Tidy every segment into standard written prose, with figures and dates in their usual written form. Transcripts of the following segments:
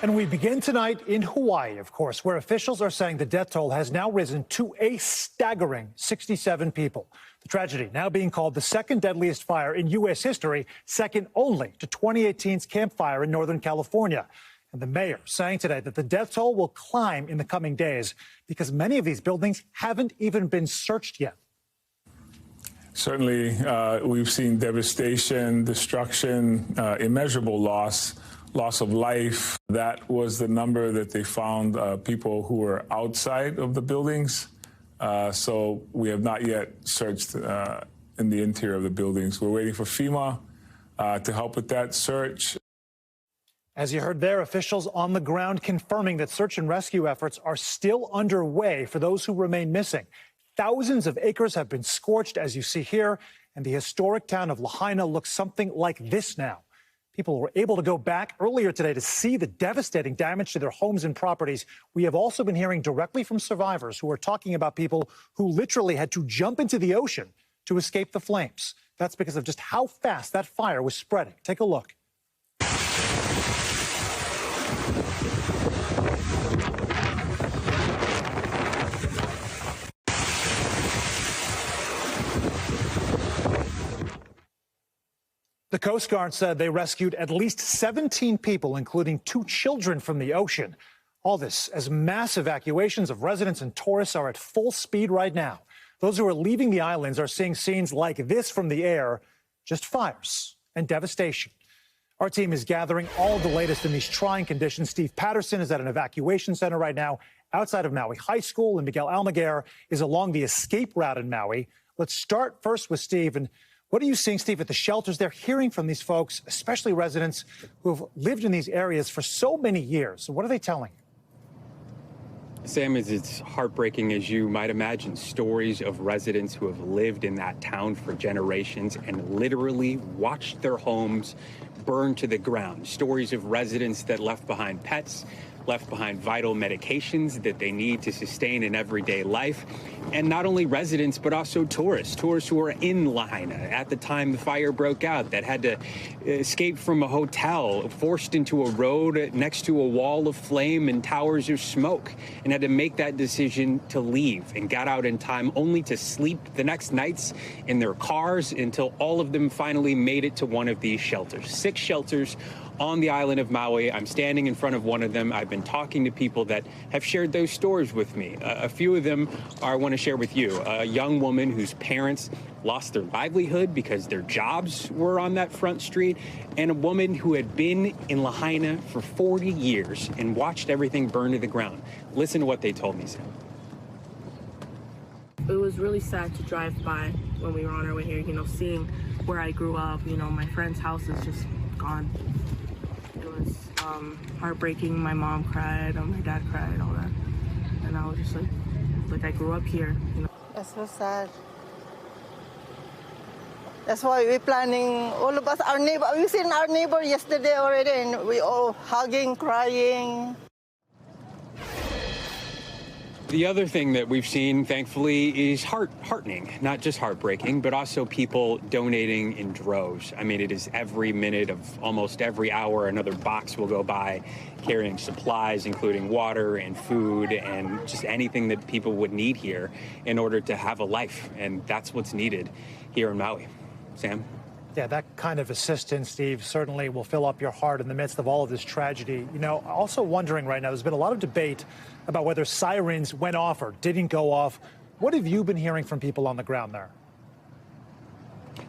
And we begin tonight in Hawaii, of course, where officials are saying the death toll has now risen to a staggering 67 people. The tragedy now being called the second deadliest fire in U.S. history, second only to 2018's Camp Fire in Northern California. And the mayor saying today that the death toll will climb in the coming days because many of these buildings haven't even been searched yet. Certainly, we've seen devastation, destruction, immeasurable loss of life. That was the number that they found people who were outside of the buildings. So we have not yet searched in the interior of the buildings. We're waiting for FEMA to help with that search. As you heard there, officials on the ground confirming that search and rescue efforts are still underway for those who remain missing. Thousands of acres have been scorched, as you see here, and the historic town of Lahaina looks something like this now. People were able to go back earlier today to see the devastating damage to their homes and properties. We have also been hearing directly from survivors who are talking about people who literally had to jump into the ocean to escape the flames. That's because of just how fast that fire was spreading. Take a look. The Coast Guard said they rescued at least 17 people, including 2 children, from the ocean. All this as mass evacuations of residents and tourists are at full speed right now. Those who are leaving the islands are seeing scenes like this from the air, just fires and devastation. Our team is gathering all the latest in these trying conditions. Steve Patterson is at an evacuation center right now outside of Maui High School, and Miguel Almaguer is along the escape route in Maui. Let's start first with Steve. And what are you seeing, Steve, at the shelters? They're hearing from these folks, especially residents who have lived in these areas for so many years. So what are they telling you? Sam, it's heartbreaking, as you might imagine. Stories of residents who have lived in that town for generations and literally watched their homes burn to the ground. Stories of residents that left behind pets, left behind vital medications that they need to sustain an everyday life. And not only residents, but also tourists who are in Lahaina at the time the fire broke out, that had to escape from a hotel, forced into a road next to a wall of flame and towers of smoke, and had to make that decision to leave, and got out in time only to sleep the next nights in their cars until all of them finally made it to one of these shelters. 6 shelters on the island of Maui. I'm standing in front of one of them. I've been talking to people that have shared those stories with me. A few of them I want to share with you. A young woman whose parents lost their livelihood because their jobs were on that front street, and a woman who had been in Lahaina for 40 years and watched everything burn to the ground. Listen to what they told me, Sam. It was really sad to drive by when we were on our way here, seeing where I grew up. My friend's house is just gone. It was heartbreaking. My mom cried, my dad cried, all that. And I was just like I grew up here. That's so sad. That's why we're planning, all of us, our neighbor. We've seen our neighbor yesterday already, and we all hugging, crying. The other thing that we've seen, thankfully, is heartening, not just heartbreaking, but also people donating in droves. I mean, it is every minute of almost every hour, another box will go by carrying supplies, including water and food and just anything that people would need here in order to have a life. And that's what's needed here in Maui. Sam? Yeah, that kind of assistance, Steve, certainly will fill up your heart in the midst of all of this tragedy. Also wondering right now, there's been a lot of debate about whether sirens went off or didn't go off. What have you been hearing from people on the ground there?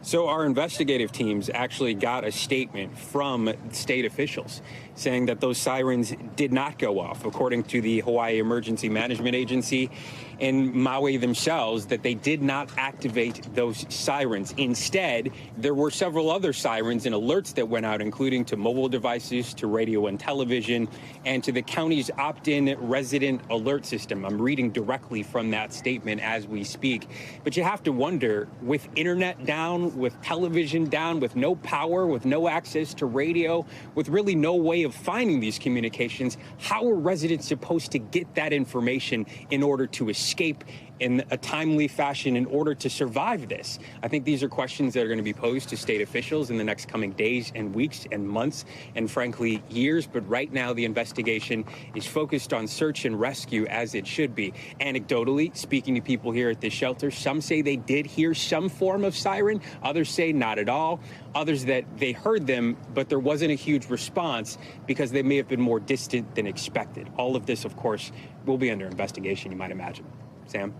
So our investigative teams actually got a statement from state officials saying that those sirens did not go off, according to the Hawaii Emergency Management Agency and Maui themselves, that they did not activate those sirens. Instead, there were several other sirens and alerts that went out, including to mobile devices, to radio and television, and to the county's opt-in resident alert system. I'm reading directly from that statement as we speak. But you have to wonder, with internet down, with television down, with no power, with no access to radio, with really no way of finding these communications, how are residents supposed to get that information in order to escape in a timely fashion in order to survive this? I think these are questions that are going to be posed to state officials in the next coming days and weeks and months and, frankly, years. But right now, the investigation is focused on search and rescue, as it should be. Anecdotally, speaking to people here at this shelter, some say they did hear some form of siren. Others say not at all. Others that they heard them, but there wasn't a huge response because they may have been more distant than expected. All of this, of course, will be under investigation, you might imagine. Sam?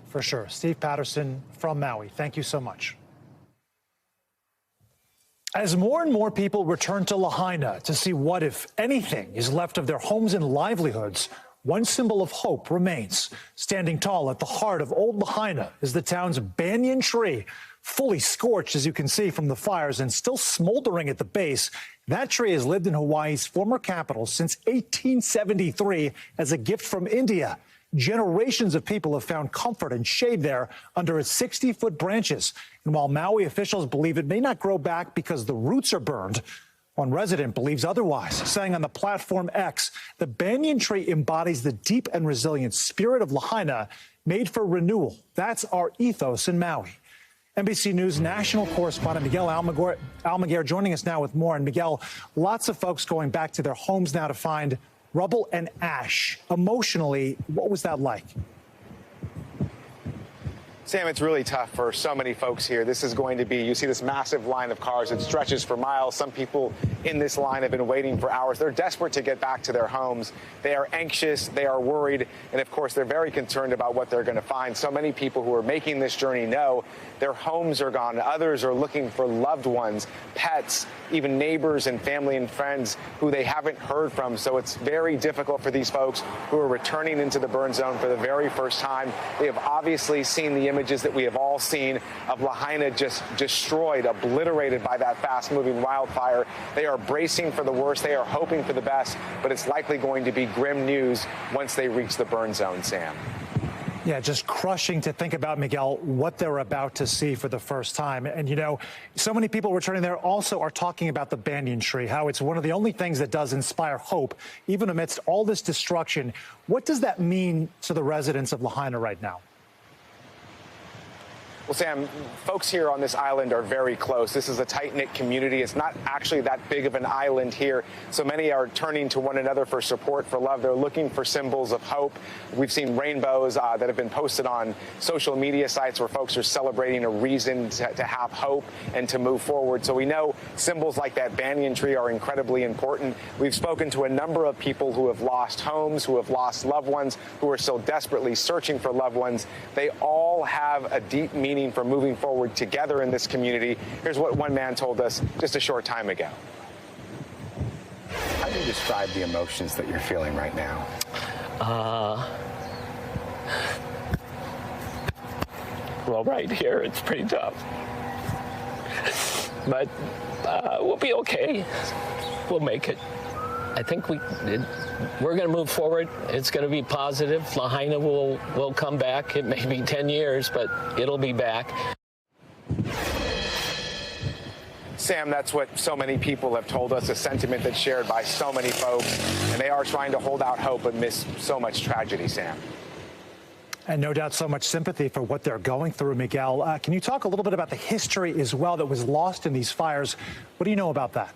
For sure. Steve Patterson from Maui, thank you so much. As more and more people return to Lahaina to see what, if anything, is left of their homes and livelihoods, one symbol of hope remains. Standing tall at the heart of Old Lahaina is the town's banyan tree, fully scorched, as you can see from the fires, and still smoldering at the base. That tree has lived in Hawaii's former capital since 1873 as a gift from India. Generations of people have found comfort and shade there under its 60-foot branches. And while Maui officials believe it may not grow back because the roots are burned, one resident believes otherwise, saying on the platform X, the banyan tree embodies the deep and resilient spirit of Lahaina, made for renewal. That's our ethos in Maui. NBC News national correspondent Miguel Almaguer joining us now with more. And Miguel, lots of folks going back to their homes now to find rubble and ash. Emotionally, what was that like? Sam, it's really tough for so many folks here. This is going to be, you see this massive line of cars. It stretches for miles. Some people in this line have been waiting for hours. They're desperate to get back to their homes. They are anxious. They are worried. And of course, they're very concerned about what they're going to find. So many people who are making this journey know their homes are gone. Others are looking for loved ones, pets, even neighbors and family and friends who they haven't heard from. So it's very difficult for these folks who are returning into the burn zone for the very first time. They have obviously seen the images that we have all seen of Lahaina just destroyed, obliterated by that fast-moving wildfire. They are bracing for the worst. They are hoping for the best, but it's likely going to be grim news once they reach the burn zone, Sam. Yeah, just crushing to think about, Miguel, what they're about to see for the first time. And, you know, so many people returning there also are talking about the banyan tree, how it's one of the only things that does inspire hope, even amidst all this destruction. What does that mean to the residents of Lahaina right now? Well, Sam, folks here on this island are very close. This is a tight-knit community. It's not actually that big of an island here. So many are turning to one another for support, for love. They're looking for symbols of hope. We've seen rainbows that have been posted on social media sites where folks are celebrating a reason to have hope and to move forward. So we know symbols like that banyan tree are incredibly important. We've spoken to a number of people who have lost homes, who have lost loved ones, who are still desperately searching for loved ones. They all have a deep meaning for moving forward together in this community. Here's what one man told us just a short time ago. How do you describe the emotions that you're feeling right now? Well, right here, it's pretty tough. But we'll be okay. We'll make it. I think we're going to move forward. It's going to be positive. Lahaina will come back. It may be 10 years, but it'll be back. Sam, that's what so many people have told us, a sentiment that's shared by so many folks, and they are trying to hold out hope amidst so much tragedy, Sam. And no doubt so much sympathy for what they're going through, Miguel. Can you talk a little bit about the history as well that was lost in these fires? What do you know about that?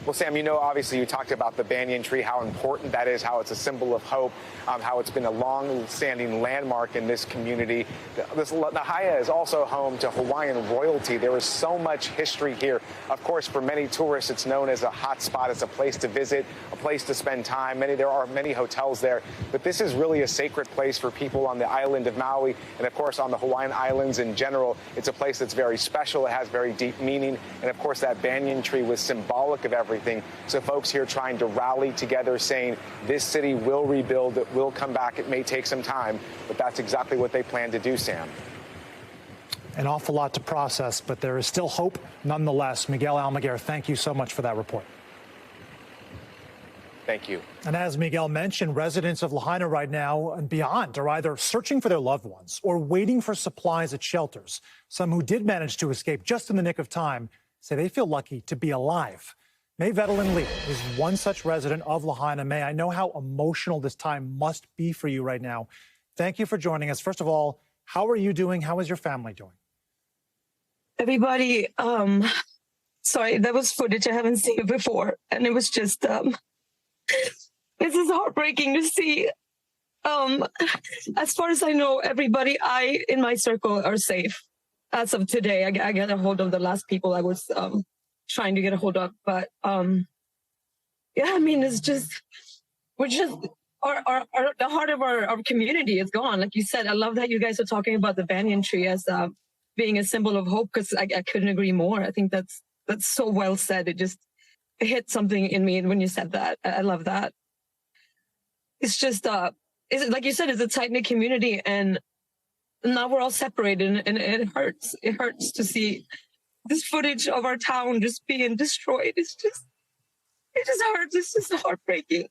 Well, Sam, you know, obviously you talked about the banyan tree, how important that is, how it's a symbol of hope, how it's been a long-standing landmark in this community. Lahaina is also home to Hawaiian royalty. There is so much history here. Of course, for many tourists, it's known as a hot spot. It's a place to visit, a place to spend time. There are many hotels there. But this is really a sacred place for people on the island of Maui and, of course, on the Hawaiian Islands in general. It's a place that's very special. It has very deep meaning. And, of course, that banyan tree was symbolic of everything. So folks here trying to rally together, saying this city will rebuild, it will come back. It may take some time, but that's exactly what they plan to do, Sam. An awful lot to process, but there is still hope nonetheless. Miguel Almaguer, thank you so much for that report. Thank you. And as Miguel mentioned, residents of Lahaina right now and beyond are either searching for their loved ones or waiting for supplies at shelters. Some who did manage to escape just in the nick of time say they feel lucky to be alive. May Vedelin Lee is one such resident of Lahaina. May, I know how emotional this time must be for you right now. Thank you for joining us. First of all, how are you doing? How is your family doing? Everybody, sorry, that was footage I haven't seen before. And it was just, this is heartbreaking to see. As far as I know, everybody in my circle are safe. As of today, I got a hold of the last people I was trying to get a hold of. But yeah, I mean, it's just, we're just, the heart of our community is gone. Like you said, I love that you guys are talking about the banyan tree as being a symbol of hope, because I couldn't agree more. I think that's so well said. It just hit something in me when you said that. I love that. It's just, like you said, it's a tight-knit community, and now we're all separated, and it hurts. It hurts to see this footage of our town just being destroyed. It just hurts. It's just heartbreaking.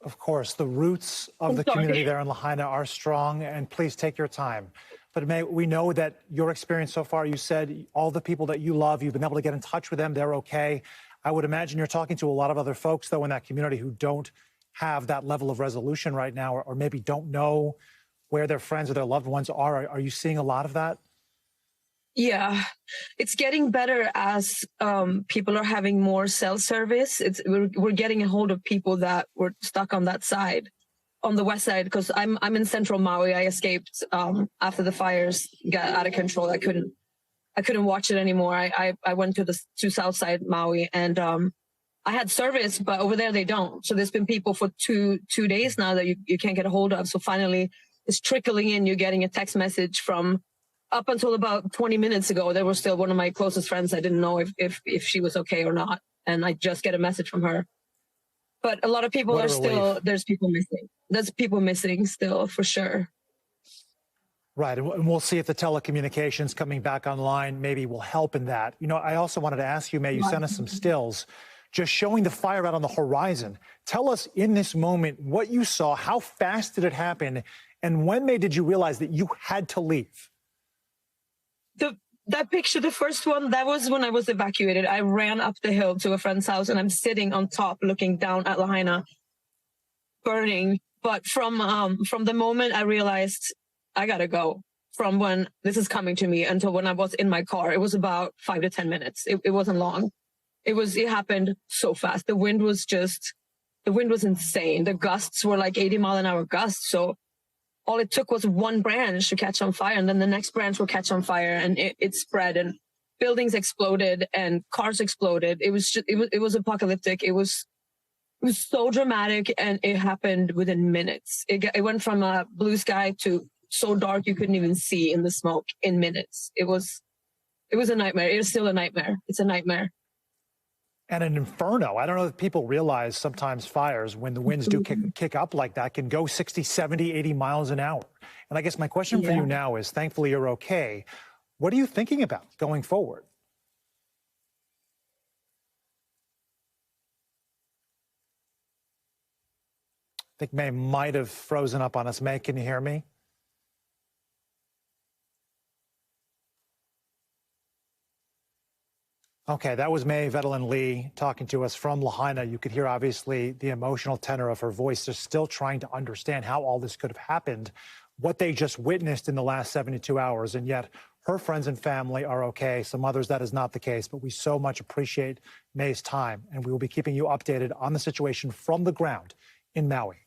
Of course, the roots of the community there in Lahaina are strong, and please take your time. But May, we know that your experience so far, you said all the people that you love, you've been able to get in touch with them, they're okay. I would imagine you're talking to a lot of other folks, though, in that community who don't have that level of resolution right now, or maybe don't know where their friends or their loved ones are. Are you seeing a lot of that? Yeah, it's getting better as people are having more cell service. We're getting a hold of people that were stuck on that side, on the west side, because I'm in central Maui. I escaped after the fires got out of control. I couldn't watch it anymore. I went to south side Maui, and I had service, but over there they don't. So there's been people for two days now that you can't get a hold of. So finally it's trickling in. You're getting a text message from. Up until about 20 minutes ago, there was still one of my closest friends. I didn't know if she was okay or not. And I just get a message from her. But a lot of people there's people missing. There's people missing still, for sure. Right. And we'll see if the telecommunications coming back online maybe will help in that. You know, I also wanted to ask you, May, you sent us some stills just showing the fire out on the horizon. Tell us in this moment what you saw, how fast did it happen, and when, May, did you realize that you had to leave? That picture, the first one, that was when I was evacuated. I ran up the hill to a friend's house, and I'm sitting on top looking down at Lahaina, burning. But from the moment I realized I gotta go, from when this is coming to me until when I was in my car, it was about 5 to 10 minutes. It wasn't long. It happened so fast. The wind was insane. The gusts were like 80-mile-an-hour gusts. So all it took was one branch to catch on fire, and then the next branch will catch on fire, and it spread, and buildings exploded and cars exploded. It was apocalyptic. It was so dramatic, and it happened within minutes. It went from a blue sky to so dark you couldn't even see in the smoke in minutes. It was a nightmare. It is still a nightmare. It's a nightmare. And an inferno. I don't know if people realize sometimes fires, when the winds do kick up like that, can go 60, 70, 80 miles an hour. And I guess my question for you now is, thankfully you're okay. What are you thinking about going forward? I think May might have frozen up on us. May, can you hear me? Okay, that was May Vedelin Lee talking to us from Lahaina. You could hear, obviously, the emotional tenor of her voice. They're still trying to understand how all this could have happened, what they just witnessed in the last 72 hours, and yet her friends and family are okay. Some others, that is not the case, but we so much appreciate May's time, and we will be keeping you updated on the situation from the ground in Maui.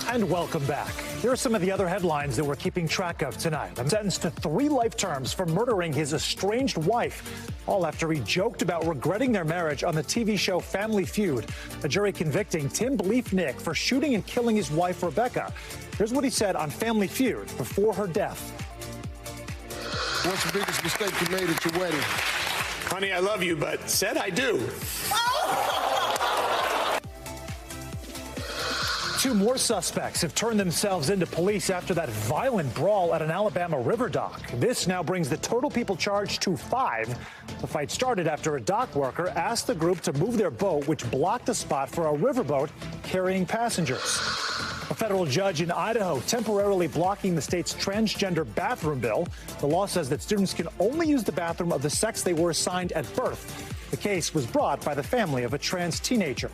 And welcome back. Here are some of the other headlines that we're keeping track of tonight. I'm sentenced to 3 life terms for murdering his estranged wife, all after he joked about regretting their marriage on the TV show Family Feud. A jury convicting Tim Bleefnick for shooting and killing his wife, Rebecca. Here's what he said on Family Feud before her death. What's the biggest mistake you made at your wedding? Honey, I love you, but said I do. 2 more suspects have turned themselves into police after that violent brawl at an Alabama river dock. This now brings the total people charged to 5. The fight started after a dock worker asked the group to move their boat, which blocked a spot for a riverboat carrying passengers. A federal judge in Idaho temporarily blocking the state's transgender bathroom bill. The law says that students can only use the bathroom of the sex they were assigned at birth. The case was brought by the family of a trans teenager.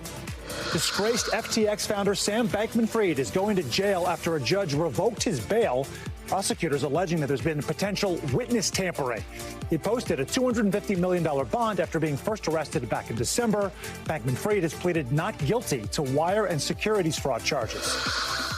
Disgraced FTX founder Sam Bankman-Fried is going to jail after a judge revoked his bail. Prosecutors alleging that there's been potential witness tampering. He posted a $250 million bond after being first arrested back in December. Bankman-Fried has pleaded not guilty to wire and securities fraud charges.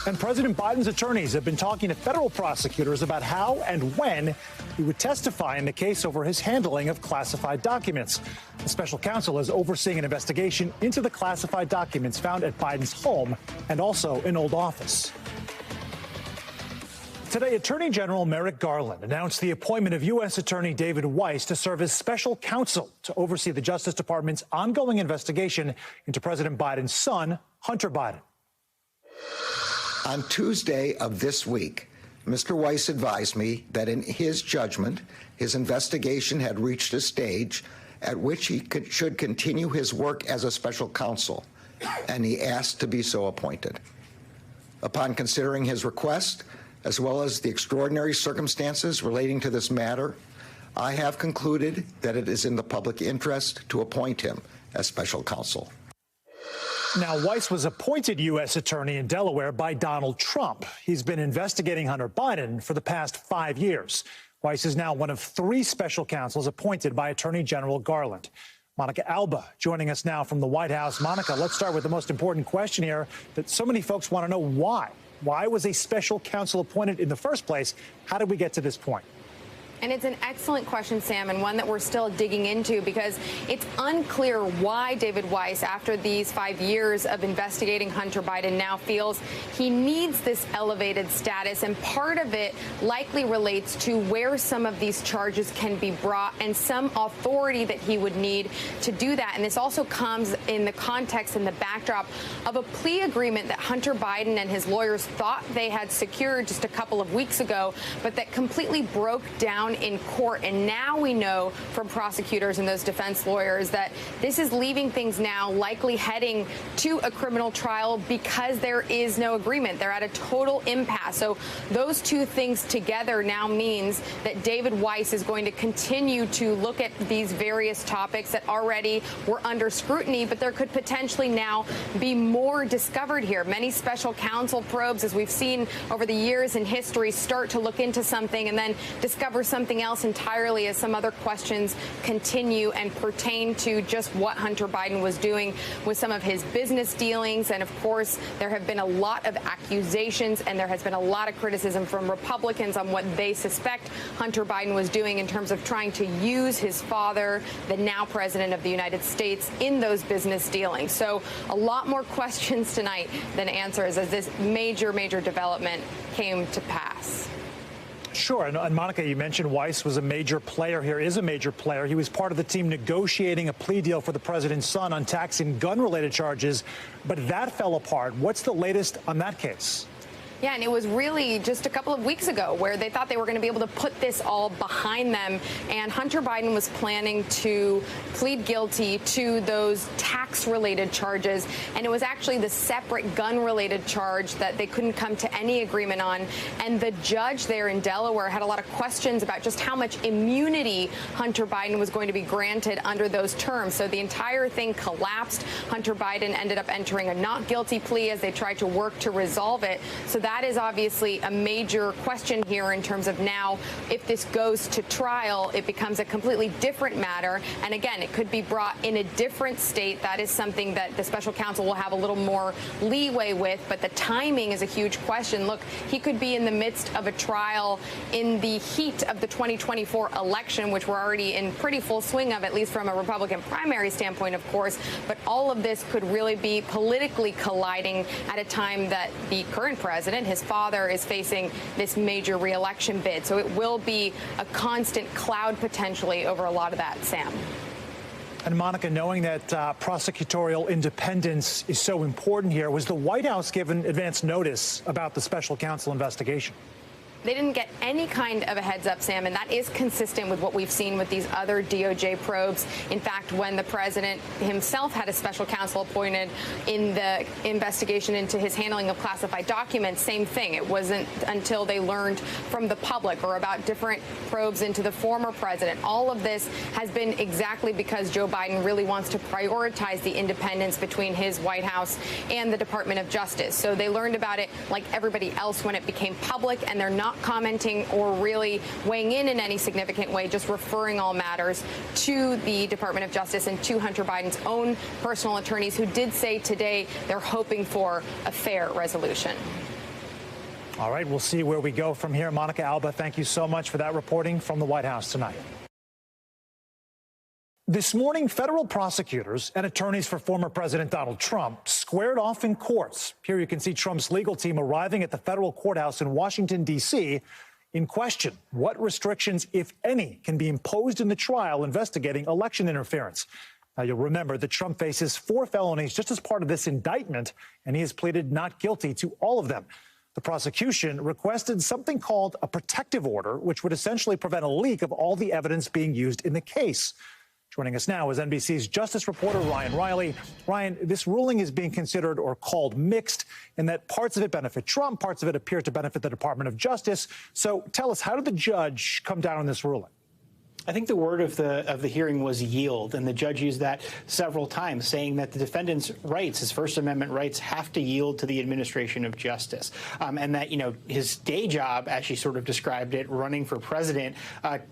And President Biden's attorneys have been talking to federal prosecutors about how and when he would testify in the case over his handling of classified documents. The special counsel is overseeing an investigation into the classified documents found at Biden's home and also an old office. Today, Attorney General Merrick Garland announced the appointment of U.S. Attorney David Weiss to serve as special counsel to oversee the Justice Department's ongoing investigation into President Biden's son, Hunter Biden. On Tuesday of this week, Mr. Weiss advised me that in his judgment, his investigation had reached a stage at which he should continue his work as a special counsel, and he asked to be so appointed. Upon considering his request, as well as the extraordinary circumstances relating to this matter, I have concluded that it is in the public interest to appoint him as special counsel. Now, Weiss was appointed U.S. Attorney in Delaware by Donald Trump. He's been investigating Hunter Biden for the past 5 years. Weiss is now one of 3 special counsels appointed by Attorney General Garland. Monica Alba joining us now from the White House. Monica, let's start with the most important question here that so many folks want to know why. Why was a special counsel appointed in the first place? How did we get to this point? And it's an excellent question, Sam, and one that we're still digging into because it's unclear why David Weiss, after these 5 years of investigating Hunter Biden, now feels he needs this elevated status. And part of it likely relates to where some of these charges can be brought and some authority that he would need to do that. And this also comes in the context and the backdrop of a plea agreement that Hunter Biden and his lawyers thought they had secured just a couple of weeks ago, but that completely broke down in court. And now we know from prosecutors and those defense lawyers that this is leaving things now likely heading to a criminal trial because there is no agreement. They're at a total impasse. So those two things together now means that David Weiss is going to continue to look at these various topics that already were under scrutiny, but there could potentially now be more discovered here. Many special counsel probes, as we've seen over the years in history, start to look into something and then discover something else entirely as some other questions continue and pertain to just what Hunter Biden was doing with some of his business dealings. And of course, there have been a lot of accusations and there has been a lot of criticism from Republicans on what they suspect Hunter Biden was doing in terms of trying to use his father, the now president of the United States, in those business dealings. So a lot more questions tonight than answers as this major development came to pass. Sure. And Monica, you mentioned Weiss was a major player here, is a major player. He was part of the team negotiating a plea deal for the president's son on tax and gun-related charges, but that fell apart. What's the latest on that case? Yeah, and it was really just a couple of weeks ago where they thought they were going to be able to put this all behind them. And Hunter Biden was planning to plead guilty to those tax-related charges. And it was actually the separate gun-related charge that they couldn't come to any agreement on. And the judge there in Delaware had a lot of questions about just how much immunity Hunter Biden was going to be granted under those terms. So the entire thing collapsed. Hunter Biden ended up entering a not guilty plea as they tried to work to resolve it. So that is obviously a major question here in terms of now, if this goes to trial, it becomes a completely different matter. And again, it could be brought in a different state. That is something that the special counsel will have a little more leeway with. But the timing is a huge question. Look, he could be in the midst of a trial in the heat of the 2024 election, which we're already in pretty full swing of, at least from a Republican primary standpoint, of course. But all of this could really be politically colliding at a time that the current president, his father, is facing this major re-election bid. So it will be a constant cloud potentially over a lot of that, Sam. And Monica, knowing that prosecutorial independence is so important here, was the White House given advance notice about the special counsel investigation? They didn't get any kind of a heads up, Sam, and that is consistent with what we've seen with these other DOJ probes. In fact, when the president himself had a special counsel appointed in the investigation into his handling of classified documents, same thing. It wasn't until they learned from the public or about different probes into the former president. All of this has been exactly because Joe Biden really wants to prioritize the independence between his White House and the Department of Justice. So they learned about it like everybody else when it became public, and they're not commenting or really weighing in any significant way, just referring all matters to the Department of Justice and to Hunter Biden's own personal attorneys, who did say today they're hoping for a fair resolution. All right, we'll see where we go from here. Monica Alba, thank you so much for that reporting from the White House tonight. This morning, federal prosecutors and attorneys for former President Donald Trump squared off in courts. Here you can see Trump's legal team arriving at the federal courthouse in Washington, D.C. in question what restrictions, if any, can be imposed in the trial investigating election interference. Now, you'll remember that Trump faces 4 felonies just as part of this indictment, and he has pleaded not guilty to all of them. The prosecution requested something called a protective order, which would essentially prevent a leak of all the evidence being used in the case. Joining us now is NBC's justice reporter Ryan Riley. Ryan, this ruling is being considered or called mixed in that parts of it benefit Trump, parts of it appear to benefit the Department of Justice. So tell us, how did the judge come down on this ruling? I think the word of the hearing was yield, and the judge used that several times, saying that the defendant's rights, his First Amendment rights, have to yield to the administration of justice, and that, you know, his day job, as she sort of described it, running for president,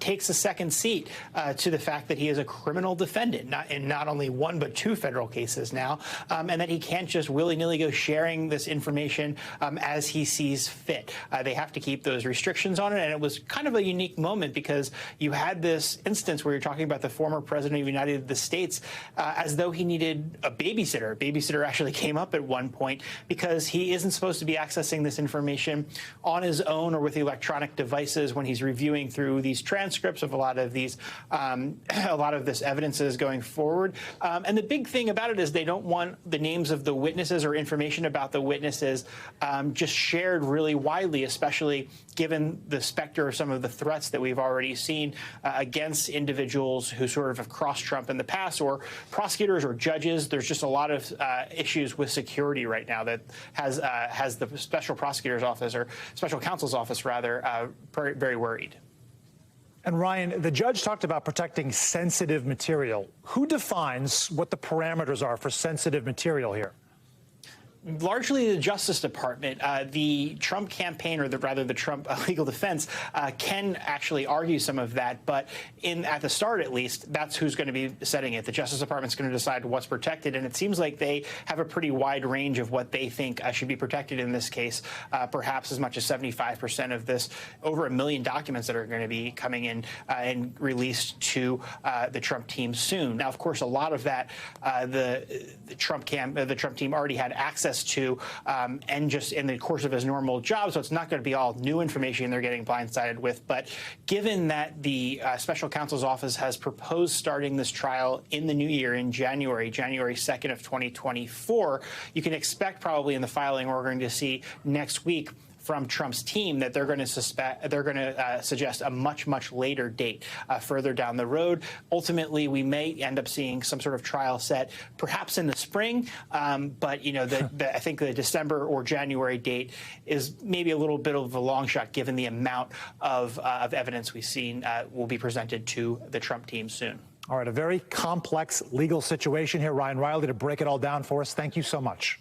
takes a second seat to the fact that he is a criminal defendant, in not only 1 but 2 federal cases now, and that he can't just willy-nilly go sharing this information as he sees fit. They have to keep those restrictions on it, and it was kind of a unique moment because you had this instance where you're talking about the former president of the United States as though he needed a babysitter. A babysitter actually came up at one point because he isn't supposed to be accessing this information on his own or with electronic devices when he's reviewing through these transcripts of a lot of these, a lot of this evidence is going forward. And the big thing about it is they don't want the names of the witnesses or information about the witnesses just shared really widely, especially given the specter of some of the threats that we've already seen against individuals who sort of have crossed Trump in the past, or prosecutors or judges. There's just a lot of issues with security right now that has the special prosecutor's office, or special counsel's office rather, very worried. And Ryan, the judge talked about protecting sensitive material. Who defines what the parameters are for sensitive material here? Largely the Justice Department. The Trump campaign, or rather the Trump legal defense, can actually argue some of that. But at the start, at least, that's who's going to be setting it. The Justice Department's going to decide what's protected. And it seems like they have a pretty wide range of what they think should be protected in this case. Perhaps as much as 75% of this, over 1 million documents that are going to be coming in and released to the Trump team soon. Now, of course, a lot of that the Trump team already had access to, and just in the course of his normal job, so it's not going to be all new information they're getting blindsided with. But given that the special counsel's office has proposed starting this trial in the new year, in January 2nd of 2024, you can expect probably in the filing we're going to see next week from Trump's team that they're going to suggest a much later date further down the road. Ultimately, we may end up seeing some sort of trial set, perhaps in the spring. But you know, I think the December or January date is maybe a little bit of a long shot, given the amount of evidence we've seen will be presented to the Trump team soon. All right, a very complex legal situation here. Ryan Riley, to break it all down for us. Thank you so much.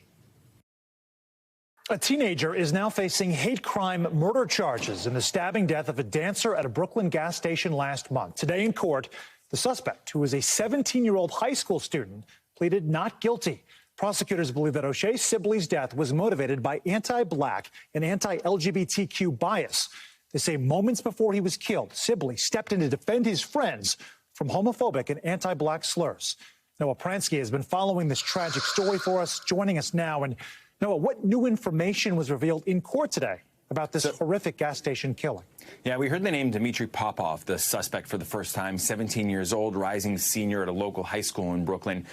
A teenager is now facing hate crime murder charges in the stabbing death of a dancer at a Brooklyn gas station last month. Today in court, the suspect, who is a 17-year-old high school student, pleaded not guilty. Prosecutors believe that O'Shea Sibley's death was motivated by anti-black and anti-LGBTQ bias. They say moments before he was killed, Sibley stepped in to defend his friends from homophobic and anti-black slurs. Noah Pransky has been following this tragic story for us, joining us now. And Noah, what new information was revealed in court today? about this horrific gas station killing. Yeah, we heard the name Dmitry Popov, the suspect, for the first time, 17 years old, rising senior at a local high school in Brooklyn.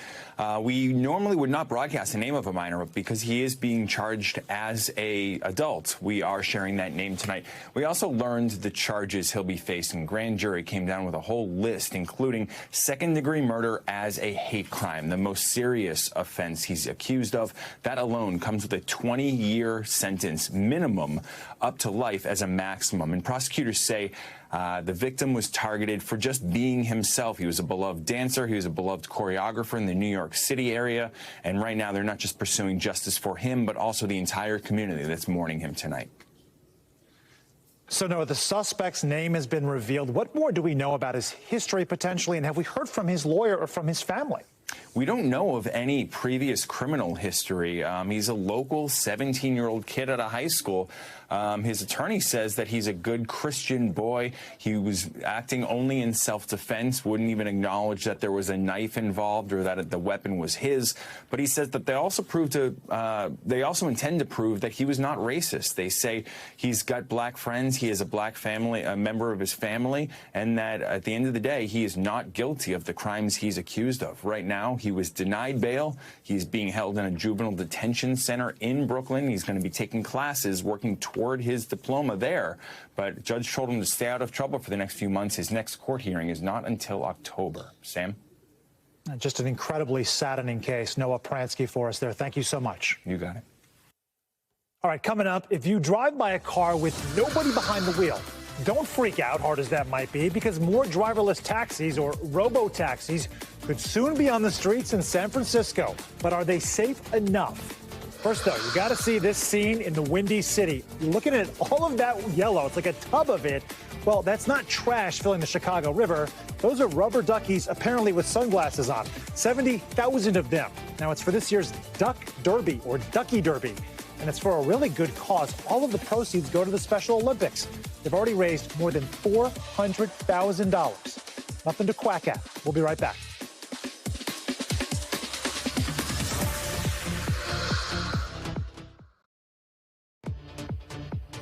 We normally would not broadcast the name of a minor because he is being charged as an adult. We are sharing that name tonight. We also learned the charges he'll be facing. Grand jury came down with a whole list, including second-degree murder as a hate crime, the most serious offense he's accused of. That alone comes with a 20-year sentence, minimum, up to life as a maximum. And prosecutors say the victim was targeted for just being himself. He was a beloved dancer. He was a beloved choreographer in the New York City area. And right now, they're not just pursuing justice for him, but also the entire community that's mourning him tonight. So, Noah, the suspect's name has been revealed. What more do we know about his history, potentially, and have we heard from his lawyer or from his family? We don't know of any previous criminal history. He's a local 17-year-old kid at a high school. His attorney says that he's a good Christian boy. He was acting only in self-defense, wouldn't even acknowledge that there was a knife involved or that the weapon was his. But he says that they also intend to prove that he was not racist. They say he's got black friends, he has a black family, a member of his family, and that at the end of the day, he is not guilty of the crimes he's accused of. Right now, he was denied bail. He's being held in a juvenile detention center in Brooklyn. He's going to be taking classes, working toward his diploma there. But the judge told him to stay out of trouble for the next few months. His next court hearing is not until October. Sam? Just an incredibly saddening case. Noah Pransky for us there. Thank you so much. You got it. All right, coming up, if you drive by a car with nobody behind the wheel, don't freak out, hard as that might be, because more driverless taxis or robo-taxis could soon be on the streets in San Francisco. But are they safe enough? First, though, you got to see this scene in the Windy City. You're looking at all of that yellow. It's like a tub of it. Well, that's not trash filling the Chicago River. Those are rubber duckies, apparently with sunglasses on. 70,000 of them. Now, it's for this year's Duck Derby or Ducky Derby. And it's for a really good cause. All of the proceeds go to the Special Olympics. They've already raised more than $400,000. Nothing to quack at. We'll be right back.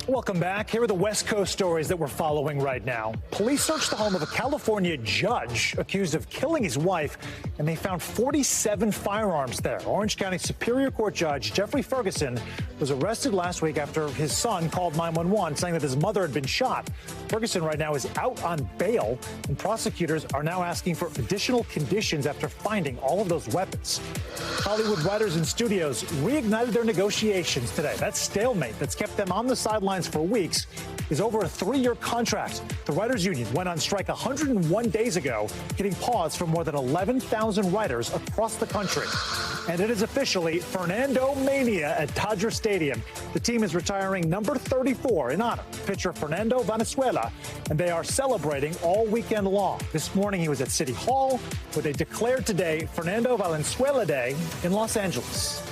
Welcome back. Here are the West Coast stories that we're following right now. Police searched the home of a California judge accused of killing his wife, and they found 47 firearms there. Orange County Superior Court Judge Jeffrey Ferguson was arrested last week after his son called 911 saying that his mother had been shot. Ferguson right now is out on bail, and prosecutors are now asking for additional conditions after finding all of those weapons. Hollywood writers and studios reignited their negotiations today. That stalemate that's kept them on the sidelines for weeks is over a 3-year contract. The writers' union went on strike 101 days ago, hitting pause for more than 11,000 writers across the country. And it is officially Fernando Mania at Dodger Stadium. The team is retiring number 34 in honor of pitcher Fernando Valenzuela, and they are celebrating all weekend long. This morning he was at City Hall, where they declared today Fernando Valenzuela Day in Los Angeles.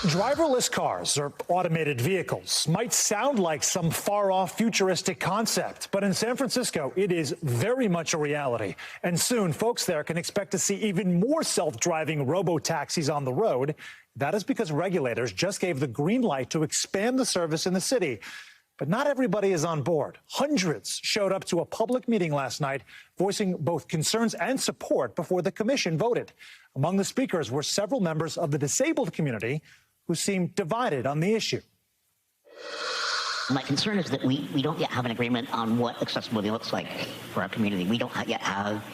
Driverless cars or automated vehicles might sound like some far-off futuristic concept, but in San Francisco, it is very much a reality. And soon, folks there can expect to see even more self-driving robo-taxis on the road. That is because regulators just gave the green light to expand the service in the city. But not everybody is on board. Hundreds showed up to a public meeting last night, voicing both concerns and support before the commission voted. Among the speakers were several members of the disabled community who seem divided on the issue. My concern is that we don't yet have an agreement on what accessibility looks like for our community. We don't yet have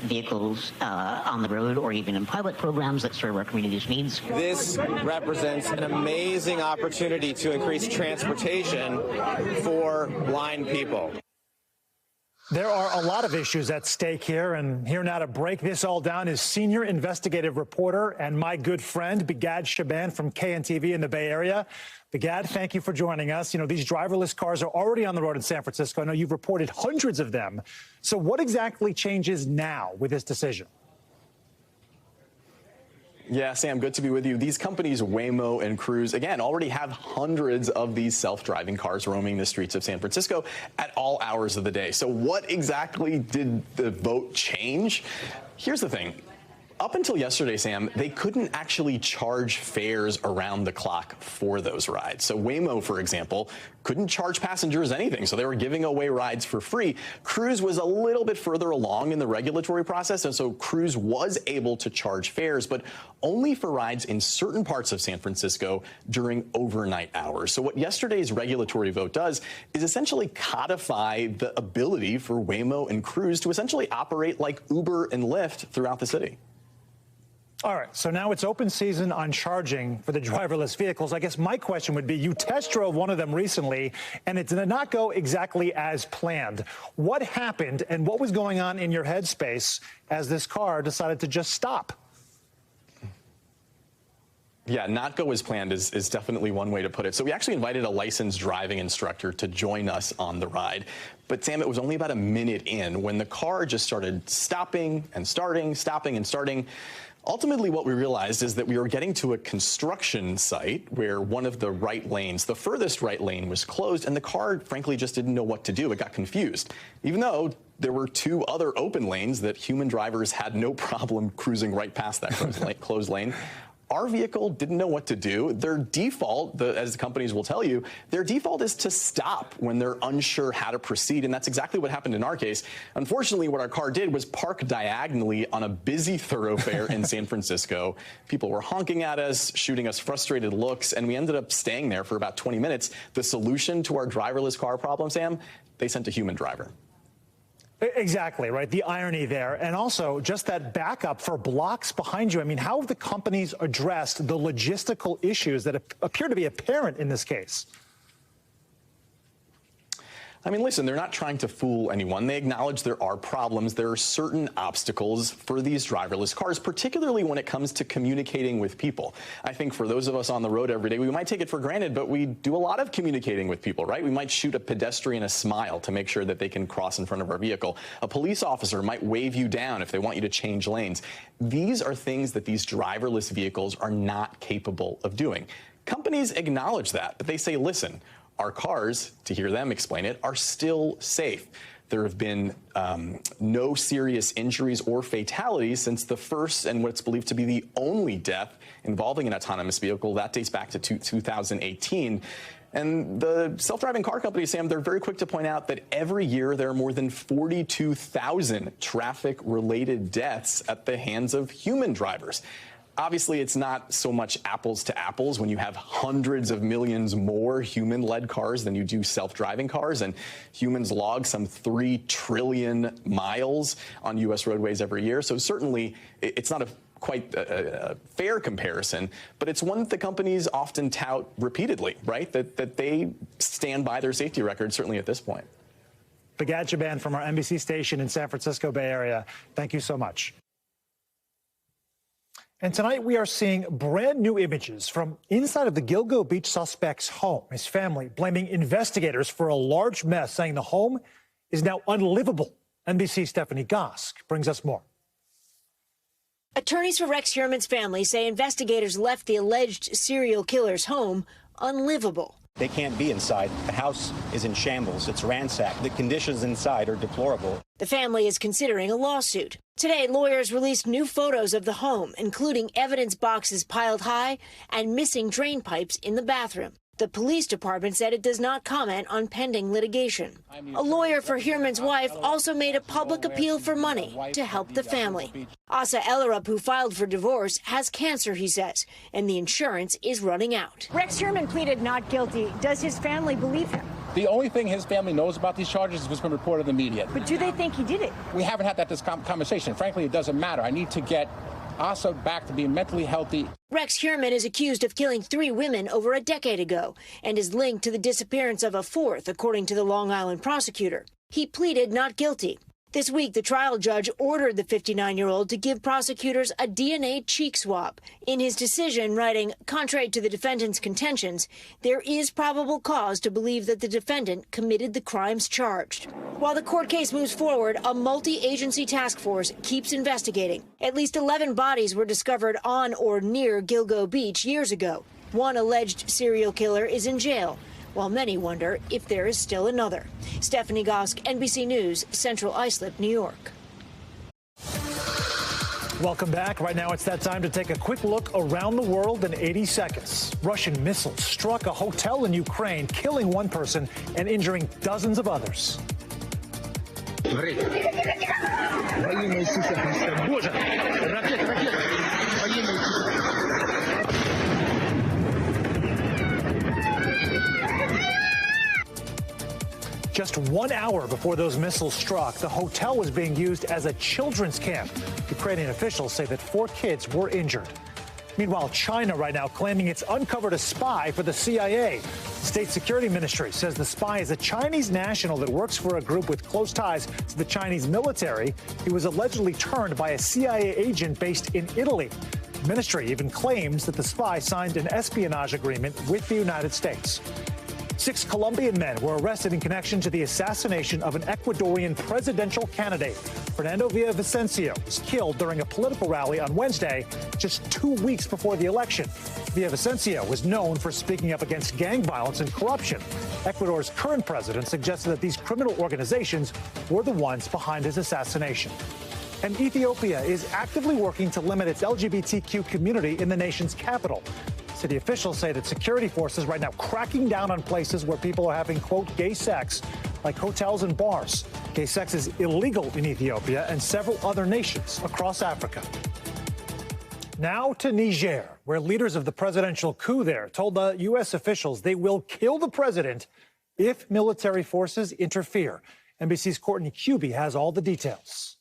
vehicles on the road or even in pilot programs that serve our community's needs. This represents an amazing opportunity to increase transportation for blind people. There are a lot of issues at stake here, and here now to break this all down is senior investigative reporter and my good friend, Gadi Shaban from KNTV in the Bay Area. Gadi, thank you for joining us. You know, these driverless cars are already on the road in San Francisco. I know you've reported hundreds of them. So what exactly changes now with this decision? Yeah, Sam, good to be with you. These companies, Waymo and Cruise, again, already have hundreds of these self-driving cars roaming the streets of San Francisco at all hours of the day. So what exactly did the vote change? Here's the thing. up until yesterday, Sam, they couldn't actually charge fares around the clock for those rides. So Waymo, for example, couldn't charge passengers anything, so they were giving away rides for free. Cruise was a little bit further along in the regulatory process, and so Cruise was able to charge fares, but only for rides in certain parts of San Francisco during overnight hours. So what yesterday's regulatory vote does is essentially codify the ability for Waymo and Cruise to essentially operate like Uber and Lyft throughout the city. All right, so now it's open season on charging for the driverless vehicles. I guess my question would be, you test drove one of them recently, and it did not go exactly as planned. What happened, and what was going on in your headspace as this car decided to just stop? Yeah, not go as planned is definitely one way to put it. So we actually invited a licensed driving instructor to join us on the ride. But Sam, it was only about a minute in when the car just started stopping and starting, stopping and starting. Ultimately, what we realized is that we were getting to a construction site where one of the right lanes, the furthest right lane, was closed, and the car, frankly, just didn't know what to do. It got confused, even though there were two other open lanes that human drivers had no problem cruising right past that closed lane. Our vehicle didn't know what to do. Their default, as the companies will tell you, their default is to stop when they're unsure how to proceed, and that's exactly what happened in our case. Unfortunately, what our car did was park diagonally on a busy thoroughfare in San Francisco. People were honking at us, shooting us frustrated looks, and we ended up staying there for about 20 minutes. The solution to our driverless car problem, Sam, they sent a human driver. Exactly, right? The irony there. And also just that backup for blocks behind you. I mean, how have the companies addressed the logistical issues that appear to be apparent in this case? I mean, listen, they're not trying to fool anyone. They acknowledge there are problems. There are certain obstacles for these driverless cars, particularly when it comes to communicating with people. I think for those of us on the road every day, we might take it for granted, but we do a lot of communicating with people, right? We might shoot a pedestrian a smile to make sure that they can cross in front of our vehicle. A police officer might wave you down if they want you to change lanes. These are things that these driverless vehicles are not capable of doing. Companies acknowledge that, but they say, listen, our cars, to hear them explain it, are still safe. There have been no serious injuries or fatalities since the first and what's believed to be the only death involving an autonomous vehicle. That dates back to 2018. And the self-driving car companies, Sam, they're very quick to point out that every year there are more than 42,000 traffic-related deaths at the hands of human drivers. Obviously, it's not so much apples to apples when you have hundreds of millions more human-led cars than you do self-driving cars, and humans log some 3 trillion miles on U.S. roadways every year. So certainly, it's not quite a fair comparison, but it's one that the companies often tout repeatedly, right? That they stand by their safety record, certainly at this point. Gadi from our NBC station in San Francisco Bay Area, thank you so much. And tonight we are seeing brand new images from inside of the Gilgo Beach suspect's home. His family blaming investigators for a large mess, saying the home is now unlivable. NBC's Stephanie Gosk brings us more. Attorneys for Rex Heuermann's family say investigators left the alleged serial killer's home unlivable. They can't be inside. The house is in shambles. It's ransacked. The conditions inside are deplorable. The family is considering a lawsuit. Today, lawyers released new photos of the home, including evidence boxes piled high and missing drain pipes in the bathroom. The police department said it does not comment on pending litigation. A lawyer for Heuermann's wife also made a public appeal for money to help the family. Asa Ellerup, who filed for divorce, has cancer, he says, and the insurance is running out. Rex Heuermann pleaded not guilty. Does his family believe him? The only thing his family knows about these charges is what's been reported in the media. But do they think he did it? We haven't had that conversation. Frankly, it doesn't matter. I need to get Asa back to being mentally healthy. Rex Heuermann is accused of killing 3 women over a decade ago and is linked to the disappearance of a 4th, according to the Long Island prosecutor. He pleaded not guilty. This week, the trial judge ordered the 59-year-old to give prosecutors a DNA cheek swab. In his decision, writing, contrary to the defendant's contentions, there is probable cause to believe that the defendant committed the crimes charged. While the court case moves forward, a multi-agency task force keeps investigating. At least 11 bodies were discovered on or near Gilgo Beach years ago. One alleged serial killer is in jail, while many wonder if there is still another. Stephanie Gosk, NBC News, Central Islip, New York. Welcome back. Right now, it's that time to take a quick look around the world in 80 seconds. Russian missiles struck a hotel in Ukraine, killing one person and injuring dozens of others. Just 1 hour before those missiles struck, the hotel was being used as a children's camp. Ukrainian officials say that 4 kids were injured. Meanwhile, China right now claiming it's uncovered a spy for the CIA. The State Security Ministry says the spy is a Chinese national that works for a group with close ties to the Chinese military. He was allegedly turned by a CIA agent based in Italy. The ministry even claims that the spy signed an espionage agreement with the United States. 6 Colombian men were arrested in connection to the assassination of an Ecuadorian presidential candidate. Fernando Villavicencio was killed during a political rally on Wednesday, just 2 weeks before the election. Villavicencio was known for speaking up against gang violence and corruption. Ecuador's current president suggested that these criminal organizations were the ones behind his assassination. And Ethiopia is actively working to limit its LGBTQ community in the nation's capital. City officials say that security forces right now cracking down on places where people are having, quote, gay sex, like hotels and bars. Gay sex is illegal in Ethiopia and several other nations across Africa. Now to Niger, where leaders of the presidential coup there told the U.S. officials they will kill the president if military forces interfere. NBC's Courtney Cubie has all the details.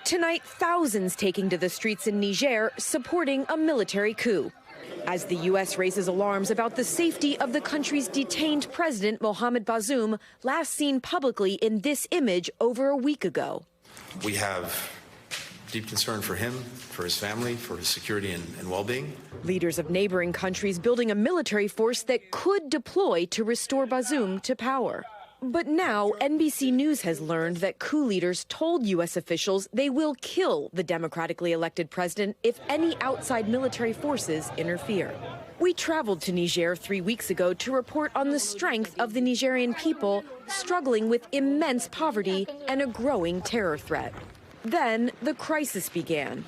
Tonight, thousands taking to the streets in Niger supporting a military coup, as the U.S. raises alarms about the safety of the country's detained president, Mohamed Bazoum, last seen publicly in this image over a week ago. We have deep concern for him, for his family, for his security and well-being. Leaders of neighboring countries building a military force that could deploy to restore Bazoum to power. But now, NBC News has learned that coup leaders told U.S. officials they will kill the democratically elected president if any outside military forces interfere. We traveled to Niger 3 weeks ago to report on the strength of the Nigerian people struggling with immense poverty and a growing terror threat. Then the crisis began.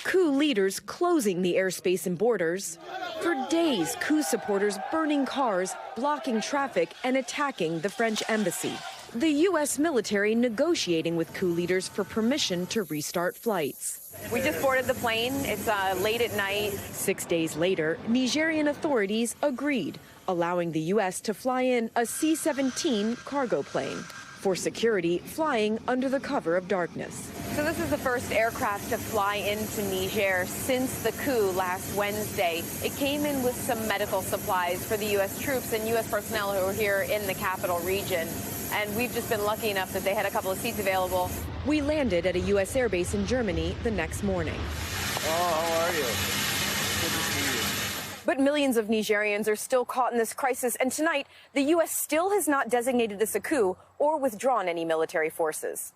Coup leaders closing the airspace and borders. For days, coup supporters burning cars, blocking traffic, and attacking the French embassy. The U.S. military negotiating with coup leaders for permission to restart flights. We just boarded the plane. It's late at night. 6 days later, Nigerian authorities agreed, allowing the U.S. to fly in a C-17 cargo plane. For security, flying under the cover of darkness. So this is the first aircraft to fly into Niger since the coup last Wednesday. It came in with some medical supplies for the U.S. troops and U.S. personnel who are here in the capital region. And we've just been lucky enough that they had a couple of seats available. We landed at a U.S. airbase in Germany the next morning. Oh, how are you? Good to see you. But millions of Nigerians are still caught in this crisis, and tonight, the U.S. still has not designated this a coup or withdrawn any military forces.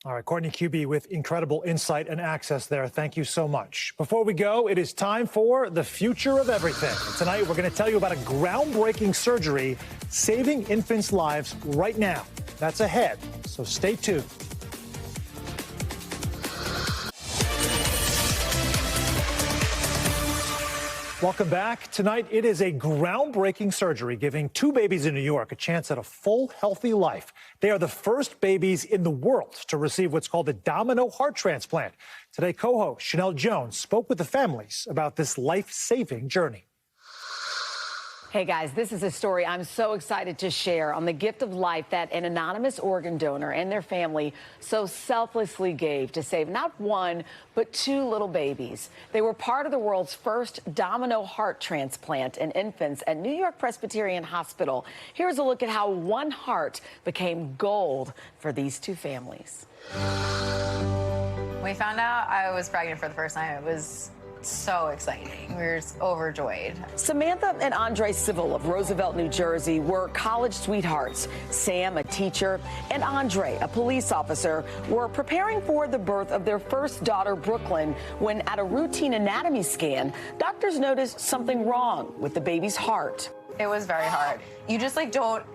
All right, Courtney Cubie with incredible insight and access there. Thank you so much. Before we go, it is time for the future of everything. And tonight, we're going to tell you about a groundbreaking surgery saving infants' lives right now. That's ahead, so stay tuned. Welcome back. Tonight, it is a groundbreaking surgery giving 2 babies in New York a chance at a full, healthy life. They are the first babies in the world to receive what's called a domino heart transplant. Today, co-host Chanel Jones spoke with the families about this life-saving journey. Hey guys, this is a story I'm so excited to share on the gift of life that an anonymous organ donor and their family so selflessly gave to save not 1, but 2 little babies. They were part of the world's first domino heart transplant in infants at New York Presbyterian Hospital. Here's a look at how 1 heart became gold for these 2 families. When we found out I was pregnant for the first time, it was so exciting. We were overjoyed. Samantha and Andre Civil of Roosevelt, New Jersey were college sweethearts. Sam, a teacher, and Andre, a police officer, were preparing for the birth of their first daughter, Brooklyn, when at a routine anatomy scan, doctors noticed something wrong with the baby's heart. It was very hard. You just don't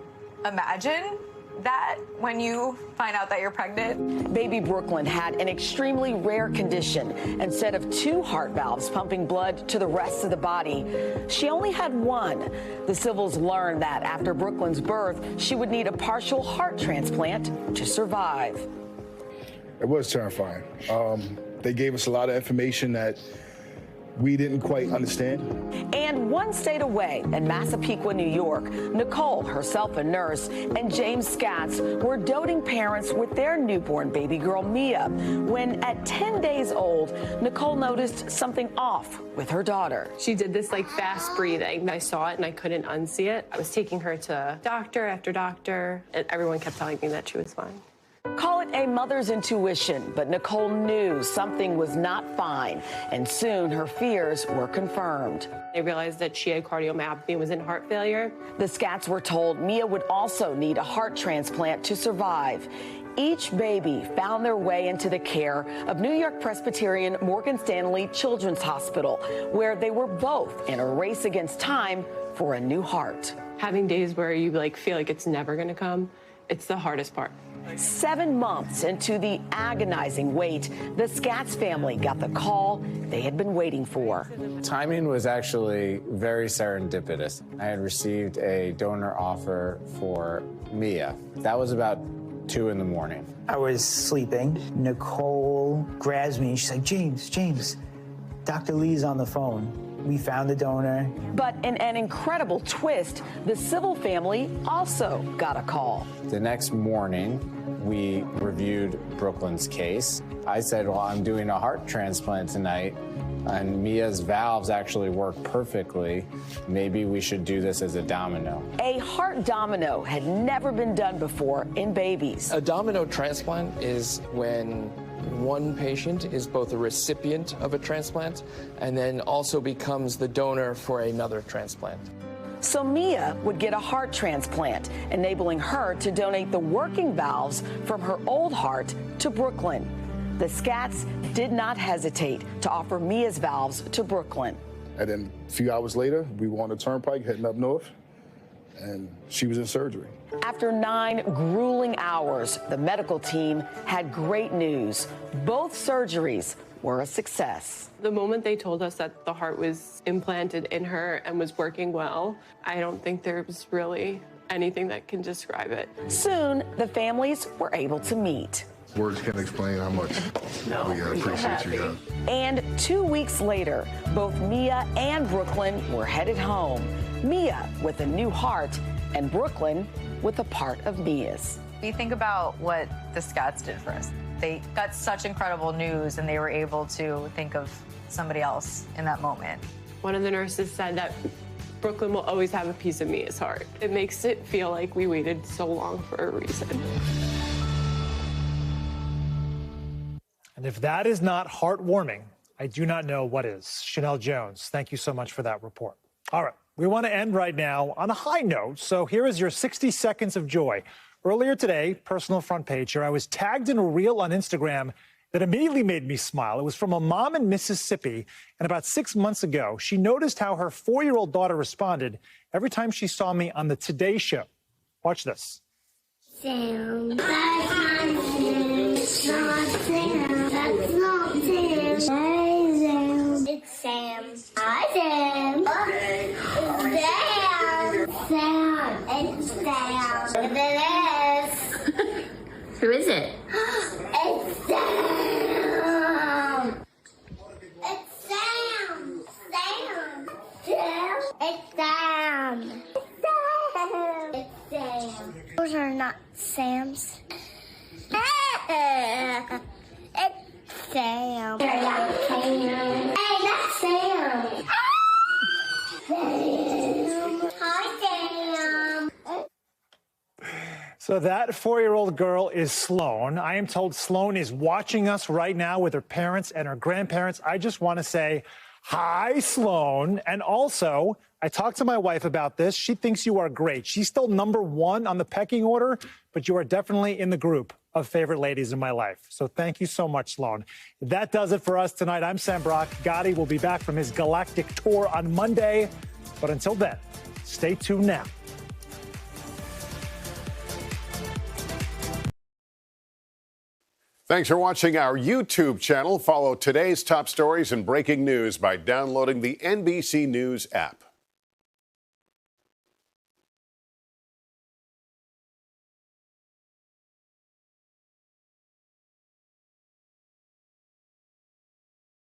imagine that when you find out that you're pregnant? Baby Brooklyn had an extremely rare condition. Instead of 2 heart valves pumping blood to the rest of the body, she only had 1. The civils learned that after Brooklyn's birth, she would need a partial heart transplant to survive. It was terrifying. They gave us a lot of information that we didn't quite understand. And 1 state away in Massapequa, New York, Nicole, herself a nurse, and James Scatz were doting parents with their newborn baby girl, Mia, when at 10 days old, Nicole noticed something off with her daughter. She did this like fast breathing. I saw it and I couldn't unsee it. I was taking her to doctor after doctor, and everyone kept telling me that she was fine. Call it a mother's intuition, but Nicole knew something was not fine, and soon her fears were confirmed. They realized that she had cardiomyopathy and was in heart failure. The Scatts were told Mia would also need a heart transplant to survive. Each baby found their way into the care of New York Presbyterian Morgan Stanley Children's Hospital, where they were both in a race against time for a new heart. Having days where you feel like it's never going to come, it's the hardest part. 7 months into the agonizing wait, the Scatts family got the call they had been waiting for. Timing was actually very serendipitous. I had received a donor offer for Mia. That was about 2 in the morning. I was sleeping. Nicole grabs me and she's like, James, Dr. Lee's on the phone. We found the donor. But in an incredible twist, the Civil family also got a call. The next morning, we reviewed Brooklyn's case. I said, well, I'm doing a heart transplant tonight, and Mia's valves actually work perfectly. Maybe we should do this as a domino. A heart domino had never been done before in babies. A domino transplant is when one patient is both a recipient of a transplant and then also becomes the donor for another transplant. So Mia would get a heart transplant, enabling her to donate the working valves from her old heart to Brooklyn. The Scatts did not hesitate to offer Mia's valves to Brooklyn. And then a few hours later, we were on the turnpike heading up north, and she was in surgery. After 9 grueling hours, the medical team had great news. Both surgeries were a success. The moment they told us that the heart was implanted in her and was working well, I don't think there was really anything that can describe it. Soon, the families were able to meet. Words can't explain how much we appreciate you guys. And 2 weeks later, both Mia and Brooklyn were headed home. Mia with a new heart, and Brooklyn with a part of Mia's. You think about what the Scatts did for us. They got such incredible news, and they were able to think of somebody else in that moment. One of the nurses said that Brooklyn will always have a piece of Mia's heart. It makes it feel like we waited so long for a reason. And if that is not heartwarming, I do not know what is. Chanel Jones, thank you so much for that report. All right, we want to end right now on a high note, so here is your 60 seconds of joy. Earlier today, personal front page here, I was tagged in a reel on Instagram that immediately made me smile. It was from a mom in Mississippi, and about 6 months ago, she noticed how her 4-year-old daughter responded every time she saw me on the Today Show. Watch this. Sam, that's not Sam. It's not Sam. That's not Sam. Hi, Sam. It's Sam. Hi, Sam. It's Sam. Sam. It's Sam. It is. Who is it? It's Sam. It's Sam. Sam. Sam. It's Sam. It's Sam. Those are not Sam's. It's Sam. Hey, that's Sam. Sam. Hi, Sam. So that 4-year-old girl is Sloan. I am told Sloan is watching us right now with her parents and her grandparents. I just want to say, hi, Sloan. And also, I talked to my wife about this. She thinks you are great. She's still #1 on the pecking order, but you are definitely in the group of favorite ladies in my life. So thank you so much, Sloan. That does it for us tonight. I'm Sam Brock. Gadi will be back from his galactic tour on Monday. But until then, stay tuned now. Thanks for watching our YouTube channel. Follow today's top stories and breaking news by downloading the NBC News app.